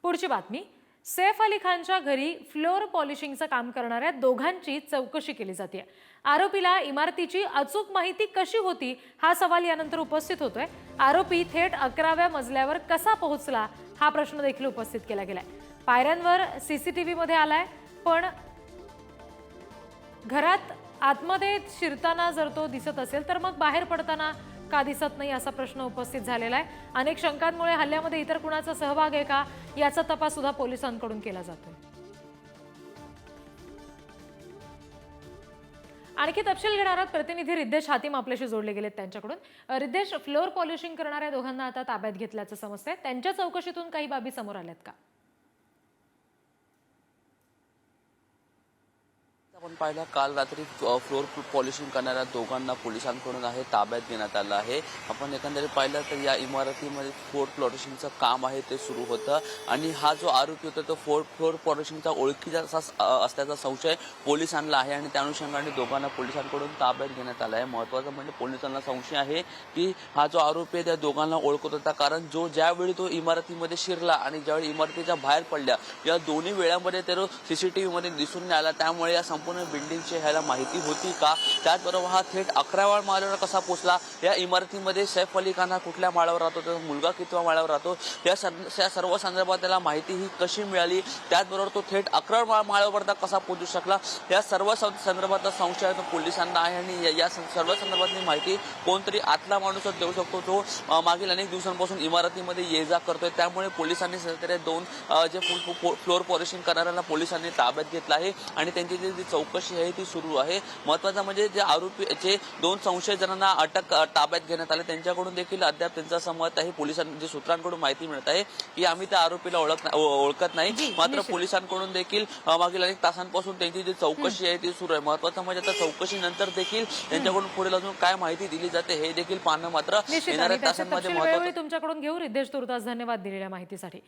पुढची बातमी, सैफ अली खानच्या घरी फ्लोर पॉलिशिंगचं काम करणाऱ्या दोघांची चौकशी केली जाते। आरोपीला इमारतीची अचूक माहिती कशी होती हा सवाल यानंतर उपस्थित होतोय। आरोपी थेट 11व्या मजल्यावर कसा पोहोचला हा प्रश्न देखील उपस्थित केला गेलाय। पायऱ्यांवर सीसीटीव्ही मध्ये आलाय, पण घरात आतमध्ये शिरताना जर तो दिसत असेल तर मग बाहेर पडताना का दिसत नाही असा प्रश्न उपस्थित झालेला आहे। अनेक शंकांमुळे हल्ल्यामध्ये इतर कुणाचा सहभाग आहे का याचा तपास सुद्धा पोलिसांकडून केला जातोय। आणखी तपशील घेणार आहोत प्रतिनिधी रिद्धेश हातीम आपल्याशी जोडले गेलेत त्यांच्याकडून। रिद्धेश, फ्लोर पॉलिशिंग करणाऱ्या दोघांना आता ताब्यात घेतल्याचं समजतंय, त्यांच्या चौकशीतून काही बाबी समोर आल्यात का? आपण पाहिलं काल रात्री फ्लोर पॉलिशिंग करणाऱ्या दोघांना पोलिसांकडून ताब्यात घेण्यात आलं आहे। आपण एकंदरीत पाहिलं तर या इमारतीमध्ये फ्लोर पॉलिशिंगचं काम आहे ते सुरू होतं आणि हा जो आरोपी होता तो फ्लोर पॉलिशिंगचा ओळखीचा असल्याचा संशय पोलिसांना आहे आणि त्या अनुषंगाने दोघांना पोलिसांकडून ताब्यात घेण्यात आलं आहे। महत्त्वाचं म्हणजे पोलिसांना संशय आहे की हा जो आरोपी आहे त्या दोघांना ओळखत होता, कारण ज्यावेळी तो इमारतीमध्ये शिरला आणि ज्यावेळी इमारतीच्या बाहेर पडल्या या दोन्ही वेळामध्ये तो सीसीटीव्हीमध्ये दिसून नाही आला। त्यामुळे या संपूर्ण बिल्डिंगची ह्याला माहिती होती का, त्याचबरोबर हा थेट 11व्या माळ्यावर कसा पोहोचला, या इमारतीमध्ये सैफ अली खान हा कुठल्या माळ्यावर राहतो, त्याचा मुलगा कितव्या माळ्यावर राहतो, या सर्व संदर्भात त्याला माहिती ही कशी मिळाली, त्याचबरोबर तो थेट 11व्या माळ्यावर कसा पोहोचू शकला, या सर्व संदर्भातला संशय तो पोलिसांना आहे आणि या सर्व संदर्भातली माहिती कोणतरी आतला माणूसच देऊ शकतो जो मागील अनेक दिवसांपासून इमारतीमध्ये ये जा करतोय। त्यामुळे पोलिसांनी सध्या दोन जे फ्लोर पॉलिशिंग करणाऱ्यांना पोलिसांनी ताब्यात घेतलं आहे आणि त्यांची जी चौकशी आहे ती सुरू आहे। महत्त्वाचं म्हणजे जे आरोपी जे दोन संशयित जणांना ताब्यात घेण्यात आले त्यांच्याकडून देखील अद्याप त्यांचं समत आहे। पोलिसांच्या सूत्रांकडून माहिती मिळत आहे की आम्ही त्या आरोपीला ओळखत नाही, मात्र पोलिसांकडून देखील मागील अनेक तासांपासून त्यांची जी चौकशी आहे ती सुरू आहे। महत्त्वाचं म्हणजे आता चौकशीनंतर देखील त्यांच्याकडून पुढील अजून काय माहिती दिली जाते हे देखील पाहणं मात्र येणाऱ्या तासांमध्ये महत्त्वाचं। तुमच्याकडून घेऊ रिद्धेश, तुर्तास धन्यवाद दिलेल्या माहितीसाठी।